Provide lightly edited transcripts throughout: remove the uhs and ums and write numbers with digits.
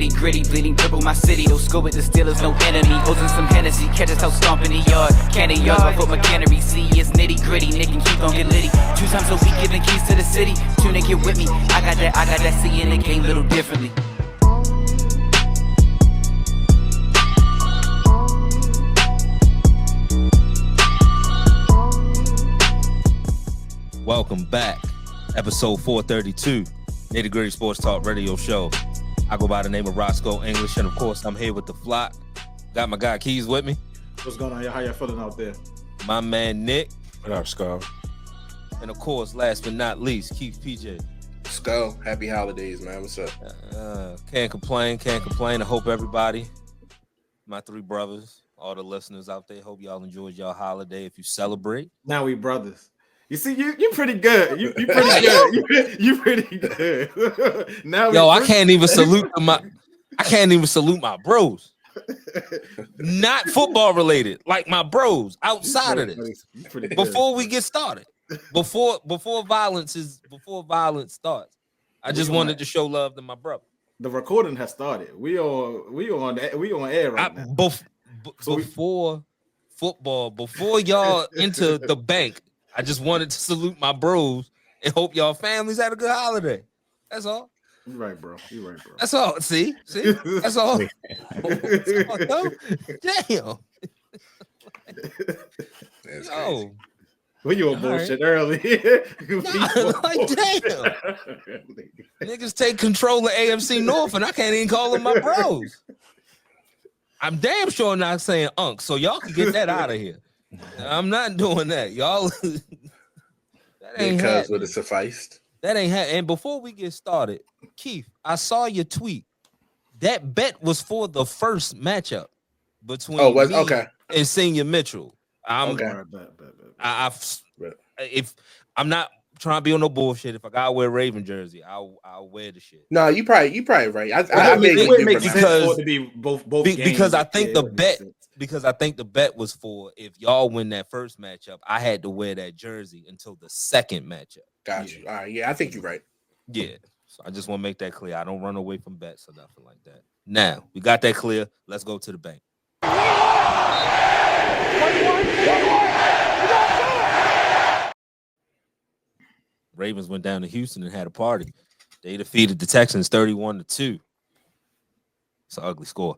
nitty gritty, bleeding purple my city. Don't score with the Steelers, no enemy. Ozen some Hennessy, catch us out stomping the yard. Candy yards, my foot McHenry. See, it's nitty gritty, Nick and Keith gon' get litty. 2 times a week, giving keys to the city. Tune and get with me. I got that, seeing the game little differently. Welcome back. Episode 432, Nitty Gritty Sports Talk Radio Show. I go by the name of Roscoe English, and of course, I'm here with the flock. Got my guy Keys with me. What's going on? How y'all feeling out there? My man Nick. What up, Skull? And of course, last but not least, Keith PJ. Skull, happy holidays, man. What's up? Can't complain. I hope everybody, my 3 brothers, all the listeners out there, hope y'all enjoyed y'all holiday if you celebrate. Now we brothers. You see, you're pretty good. You pretty good. You pretty good. Now, I can't even salute my bros. Not football related, like my bros outside of this. Before we get started, before violence starts, I just wanted to show love to my brother. The recording has started. We on air right now. Before football, before y'all enter the bank. I just wanted to salute my bros and hope y'all families had a good holiday. That's all. You're right, bro. That's all. See? That's all. That's all. Damn. Yo. We you on bullshit early. Like, damn. Niggas take control of AFC North and I can't even call them my bros. I'm damn sure not saying unk, so y'all can get that out of here. I'm not doing that, y'all. That ain't because would have sufficed. That ain't and before we get started, Keith, I saw your tweet. That bet was for the first matchup between me and Senior Mitchell. If I'm not trying to be on no bullshit, if I gotta wear Raven jersey, I'll wear the shit. No, you probably right. I mean, it would make sense for it to be both because I think the bet was for if y'all win that first matchup, I had to wear that jersey until the second matchup. Got you. All right, yeah, I think you're right. Yeah, so I just want to make that clear. I don't run away from bets or nothing like that. Now we got that clear. Let's go to the bank. Ravens went down to Houston and had a party. They defeated the Texans 31-2. It's an ugly score.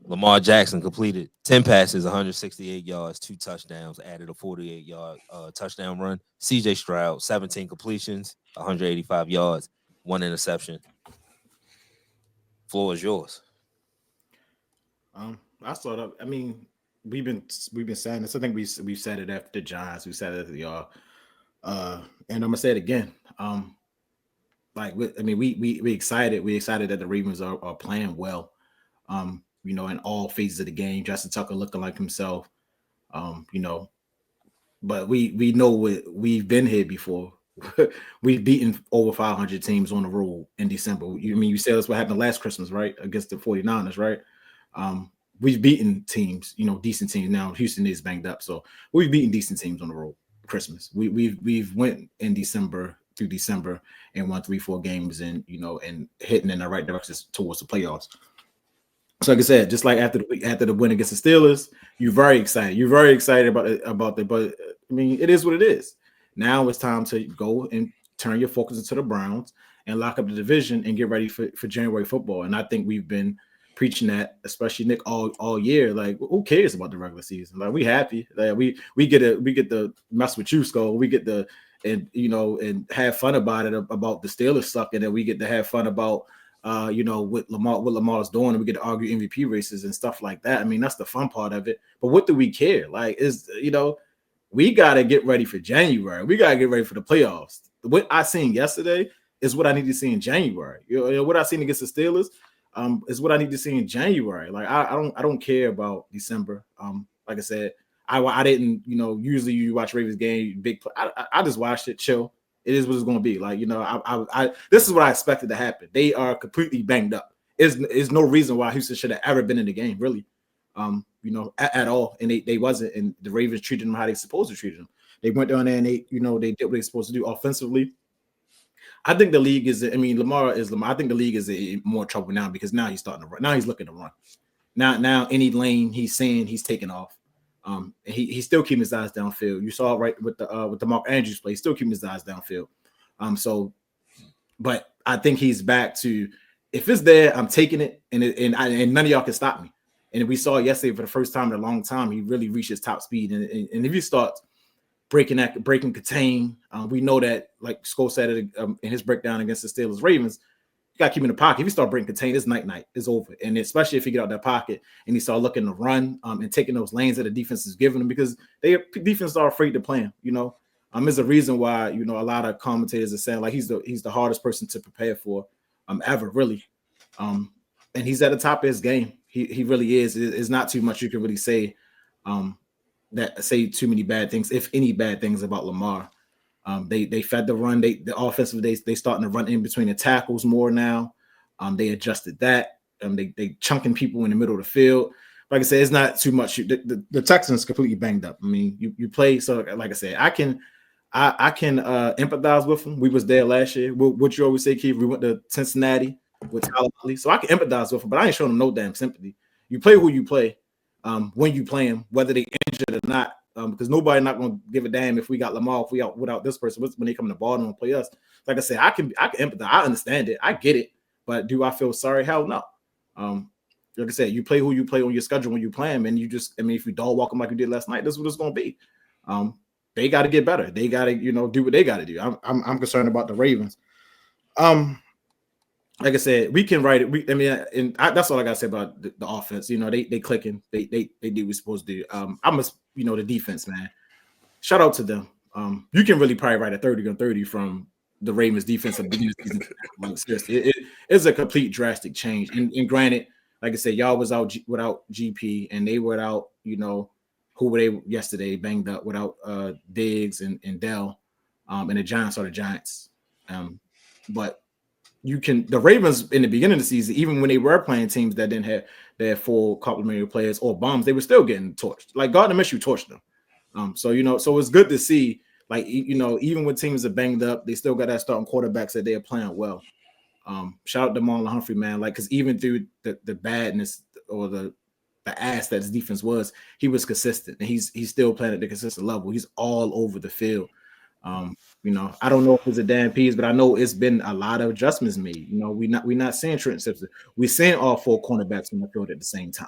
Lamar Jackson completed 10 passes, 168 yards, 2 touchdowns, added a 48-yard touchdown run. CJ Stroud, 17 completions, 185 yards, 1 interception. Floor is yours. I saw that. I mean, we've been saying this. I think we said it after the Giants. We said it after y'all. And I'm gonna say it again. We excited. We excited that the Ravens are playing well. In all phases of the game. Justin Tucker looking like himself. But we know we've been here before. We've beaten over 500 teams on the road in December. You said that's what happened last Christmas, right? Against the 49ers, right? We've beaten teams, decent teams. Now Houston is banged up, so we've beaten decent teams on the road. Christmas. We've went in December through December and won 3-4 games and hitting in the right direction towards the playoffs. So like I said, just like after the win against the Steelers, you're very excited. You're very excited about it. But I mean, it is what it is. Now it's time to go and turn your focus into the Browns and lock up the division and get ready for January football. And I think we've been preaching that, especially Nick, all year. Like, who cares about the regular season? Like, we happy. Like, we get to mess with you, Skull. We get to and have fun about it, about the Steelers sucking, and we get to have fun about what Lamar's doing, and we get to argue MVP races and stuff like that. I mean, that's the fun part of it. But what do we care? Like, we gotta get ready for January. We gotta get ready for the playoffs. What I seen yesterday is what I need to see in January. What I seen against the Steelers is what I need to see in January. Like, I don't care about December. Like I said, I didn't, usually you watch Ravens game, big play. I just watched it, chill. It is what it's going to be. Like, this is what I expected to happen. They are completely banged up. There's no reason why Houston should have ever been in the game, really, at all. And they wasn't. And the Ravens treated them how they supposed to treat them. They went down there and they did what they supposed to do offensively. I think the league is. I mean, Lamar is Lamar. I think the league is in more trouble now because now he's starting to run. Now he's looking to run. Now any lane he's seeing, he's taking off. And he still keeping his eyes downfield. You saw it right with the Mark Andrews play. He's still keeping his eyes downfield. But I think he's back to, if it's there, I'm taking it, and none of y'all can stop me. And we saw yesterday for the first time in a long time, he really reached his top speed. And if he starts breaking contain, we know that, like Sko said it in his breakdown against the Steelers Ravens, you got to keep him in the pocket. If you start breaking contain, it's night. It's over. And especially if you get out that pocket and he start looking to run and taking those lanes that the defense is giving him, because defense are afraid to play him, you know. There's a reason why, you know, a lot of commentators are saying like he's the hardest person to prepare for ever, really. And he's at the top of his game. He really is. It's not too much you can really say say too many bad things, if any bad things about Lamar. They fed the run. The offensive they starting to run in between the tackles more now. They adjusted that. They chunking people in the middle of the field. Like I said, it's not too much. The Texans completely banged up. I mean, you play. So like I said, I can empathize with them. We was there last year. What you always say, Keith, we went to Cincinnati with Tyler Huntley. So I can empathize with them, but I ain't showing them no damn sympathy. You play who you play when you play them, whether they injured or not, because nobody not going to give a damn if we got Lamar, if we out without this person when they come to Baltimore and play us. Like I said, I can empathize. I understand it. I get it. But do I feel sorry? Hell no. Like I said, you play who you play on your schedule when you play them, and if you dog walk them like you did last night, this is what it's going to be. They got to get better. They got to, do what they got to do. I'm concerned about the Ravens. Like I said, we can write it. That's all I got to say about the offense. They clicking. They do what we're supposed to do. The defense, man. Shout out to them. You can really probably write a 30-30 from the Ravens defense at the beginning of the season. Seriously, it's a complete drastic change. And granted, like I said, y'all was out without GP, and they were without, who were they yesterday, banged up without Diggs and Dell, and the Giants are the Giants. But the Ravens in the beginning of the season, even when they were playing teams that didn't have their full complementary players or bombs, they were still getting torched. Like Gardner Minshew torched them. So it's good to see, like, even when teams are banged up, they still got that starting quarterbacks that they are playing well. Shout out to Marlon Humphrey, man. Like, because even through the badness or the ass that his defense was, he was consistent, and he's still playing at the consistent level. He's all over the field. I don't know if it's a damn piece, but I know it's been a lot of adjustments made. We're not seeing Trent Simpson. We're seeing all four cornerbacks on the field at the same time.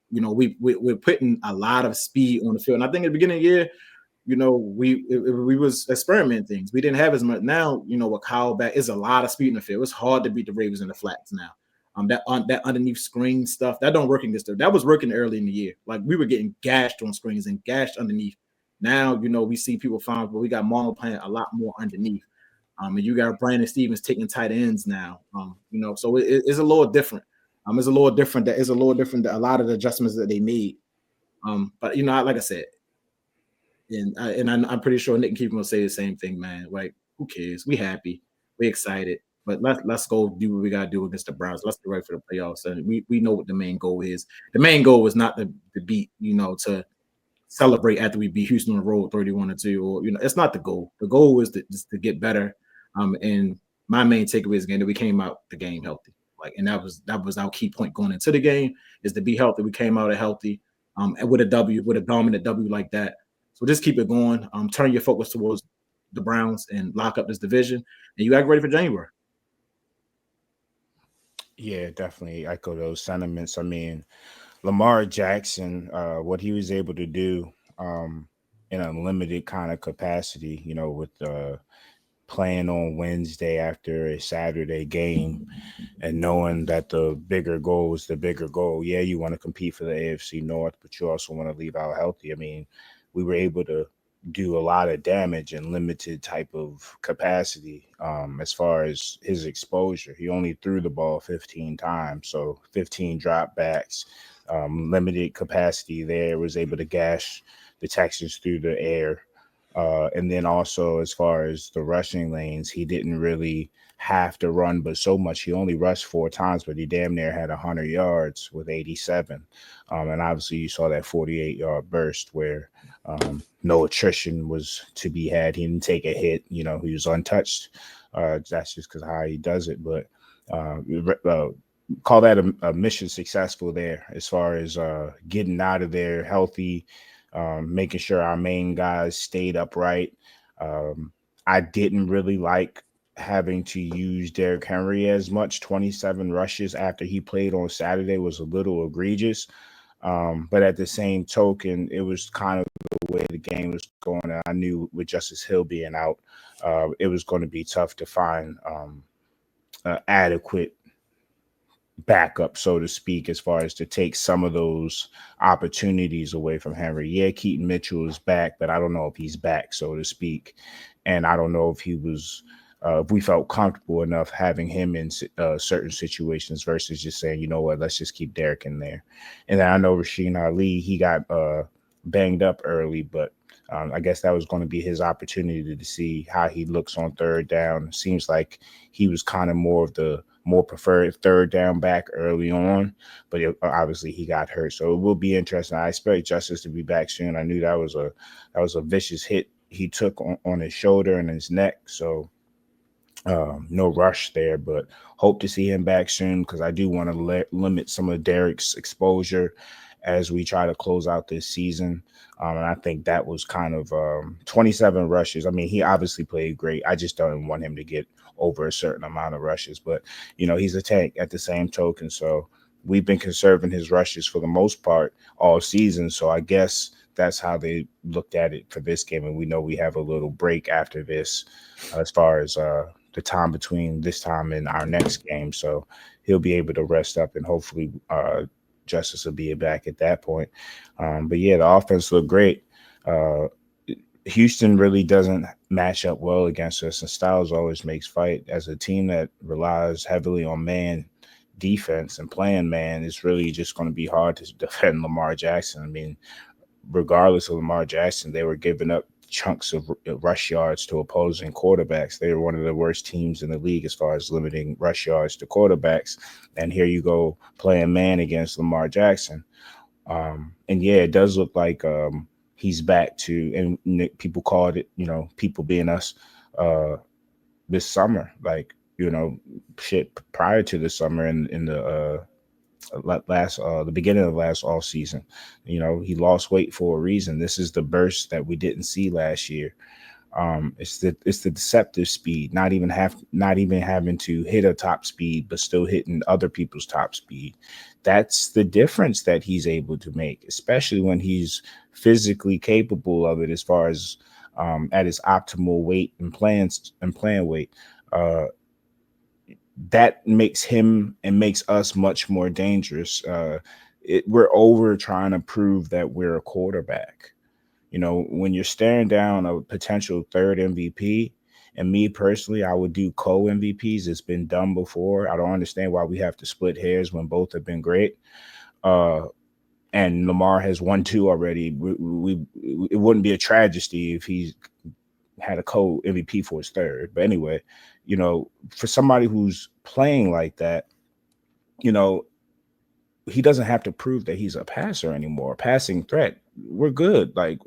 We're putting a lot of speed on the field. And I think at the beginning of the year, we was experimenting things. We didn't have as much. Now, with Kyle back, it's a lot of speed in the field. It's hard to beat the Ravens in the flats now. That underneath screen stuff, that don't work in this stuff. That was working early in the year. Like, we were getting gashed on screens and gashed underneath. Now, we see people find, but we got Marlon playing a lot more underneath. And you got Brandon Stevens taking tight ends now. So it's a little different. It's a little different. That is a little different than a lot of the adjustments that they made. But like I said, and I'm pretty sure Nick and Keith will say the same thing, man. Like, who cares? We happy, we excited, but let's go do what we gotta do against the Browns. Let's get ready for the playoffs. And we know what the main goal is. The main goal is not to beat, to celebrate after we beat Houston on the road 31-2, or it's not the goal. The goal is to get better. And my main takeaway is, again, that we came out the game healthy. Like, and that was our key point going into the game, is to be healthy. We came out healthy, and with a dominant W like that. So just keep it going. Turn your focus towards the Browns and lock up this division, and you got ready for January. Yeah, definitely echo those sentiments. I mean, Lamar Jackson, what he was able to do in a limited kind of capacity, with playing on Wednesday after a Saturday game, and knowing that the bigger goal is the bigger goal. Yeah, you want to compete for the AFC North, but you also want to leave out healthy. I mean, we were able to do a lot of damage in limited type of capacity as far as his exposure. He only threw the ball 15 times, so 15 dropbacks, limited capacity there, was able to gash the Texans through the air. And then also as far as the rushing lanes, he didn't really have to run but so much. He only rushed 4 times, but he damn near had 100 yards with 87. And obviously you saw that 48-yard burst where no attrition was to be had. He didn't take a hit. He was untouched. That's just because how he does it. But call that a mission successful there as far as getting out of there healthy, making sure our main guys stayed upright. I didn't really like having to use Derrick Henry as much. 27 rushes after he played on Saturday was a little egregious. But at the same token, it was kind of the way the game was going. And I knew with Justice Hill being out, it was going to be tough to find adequate backup, so to speak, as far as to take some of those opportunities away from Henry. Yeah, Keaton Mitchell is back, but I don't know if he's back, so to speak. And I don't know if he was, if we felt comfortable enough having him in certain situations versus just saying, you know what, let's just keep Derek in there. And then I know Rasheen Ali, he got banged up early, but I guess that was going to be his opportunity to see how he looks on third down. Seems like he was kind of more preferred third down back early on, but obviously he got hurt. So it will be interesting. I expect Justice to be back soon. I knew that was a vicious hit he took on his shoulder and his neck. So no rush there, but hope to see him back soon because I do want to limit some of Derek's exposure as we try to close out this season. And I think that was kind of 27 rushes. I mean, he obviously played great. I just don't want him to get over a certain amount of rushes, but he's a tank at the same token. So we've been conserving his rushes for the most part all season. So I guess that's how they looked at it for this game. And we know we have a little break after this as far as the time between this time and our next game. So he'll be able to rest up and hopefully Justice will be back at that point. But yeah, the offense looked great. Houston really doesn't match up well against us, and Styles always makes fight. As a team that relies heavily on man defense and playing man, it's really just going to be hard to defend Lamar Jackson. I mean, regardless of Lamar Jackson, they were giving up chunks of rush yards to opposing quarterbacks. They were one of the worst teams in the league as far as limiting rush yards to quarterbacks. And here you go playing man against Lamar Jackson. And yeah, it does look like he's back to, and people called it, people being us this summer, like, shit prior to the summer in the the beginning of last all season. He lost weight for a reason. This is the burst that we didn't see last year. It's the deceptive speed, not even having to hit a top speed, but still hitting other people's top speed. That's the difference that he's able to make, especially when he's physically capable of it, as far as at his optimal weight and playing weight. That makes him and makes us much more dangerous. We're over trying to prove that we're a quarterback. When you're staring down a potential third MVP, and me personally, I would do co-MVPs. It's been done before. I don't understand why we have to split hairs when both have been great. And Lamar has won 2 already. It wouldn't be a tragedy if he had a co-MVP for his third. But anyway, for somebody who's playing like that, he doesn't have to prove that he's a passer anymore, passing threat. We're good. Like,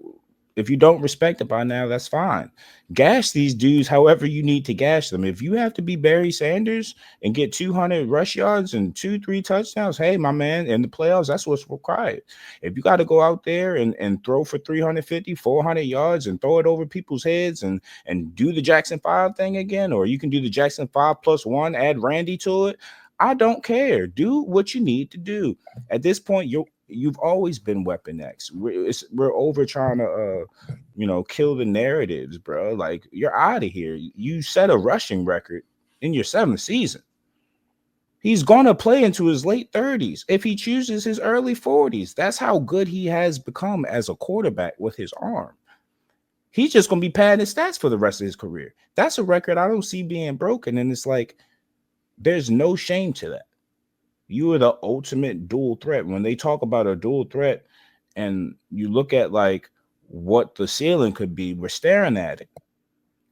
if you don't respect it by now, that's fine. Gash these dudes however you need to gash them. If you have to be Barry Sanders and get 200 rush yards and 2-3 touchdowns, hey, my man, in the playoffs, that's what's required. If you got to go out there and throw for 350, 400 yards and throw it over people's heads and do the Jackson 5 thing again, or you can do the Jackson 5+1, add Randy to it, I don't care. Do what you need to do. At this point, you've always been Weapon X. We're over trying to, kill the narratives, bro. Like, you're out of here. You set a rushing record in your 7th season. He's going to play into his late 30s. If he chooses his early 40s, that's how good he has become as a quarterback with his arm. He's just going to be padding his stats for the rest of his career. That's a record I don't see being broken. And it's like, there's no shame to that. You are the ultimate dual threat. When they talk about a dual threat and you look at like what the ceiling could be. We're staring at it.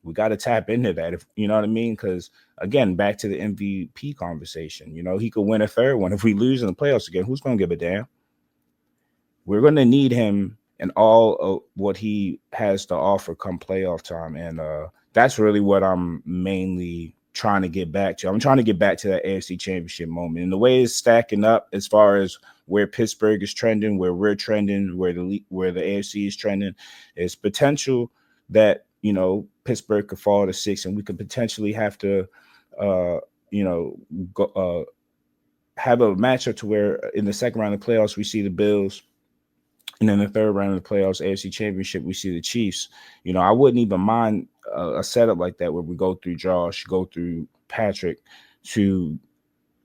We got to tap into that, if you know what I mean. Because again, back to the MVP conversation, he could win a third one. If we lose in the playoffs again, who's going to give a damn? We're going to need him and all of what he has to offer come playoff time, and that's really what I'm mainly trying to get back to. I'm trying to get back to that AFC Championship moment, and the way it's stacking up as far as where Pittsburgh is trending, where we're trending, where the AFC is trending, is potential that Pittsburgh could fall to 6, and we could potentially have to, have a matchup to where in the second round of the playoffs we see the Bills, and in the third round of the playoffs, AFC Championship, we see the Chiefs. I wouldn't even mind a setup like that where we go through Josh, go through Patrick to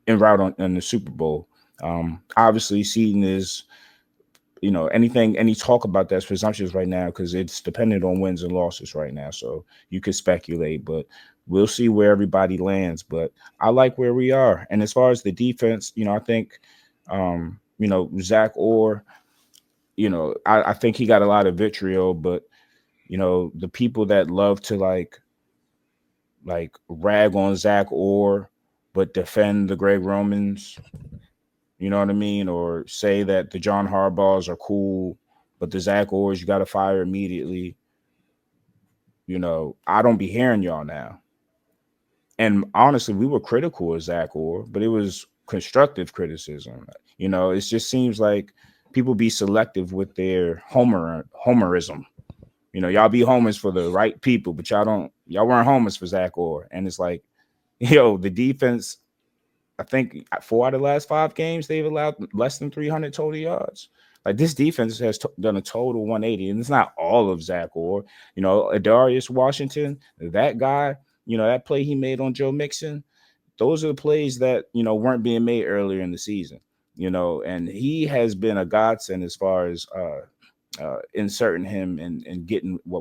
en route on the Super Bowl. Obviously, seeding is. Any talk about that's presumptuous right now because it's dependent on wins and losses right now. So you could speculate, but we'll see where everybody lands. But I like where we are. And as far as the defense, I think, Zach Orr, I think he got a lot of vitriol, but, the people that love to like rag on Zach Orr, but defend the Greg Romans, you know what I mean? Or say that the John Harbaughs are cool, but the Zach Orrs you got to fire immediately. I don't be hearing y'all now. And honestly, we were critical of Zach Orr, but it was constructive criticism. It just seems like people be selective with their homerism. Y'all be homers for the right people, but y'all weren't homers for Zach Orr. And it's like, the defense, I think 4 out of the last 5 games, they've allowed less than 300 total yards. Like this defense has done a total 180, and it's not all of Zach Orr. Adarius Washington, that guy, that play he made on Joe Mixon, those are the plays that, weren't being made earlier in the season, and he has been a godsend as far as inserting him and getting what we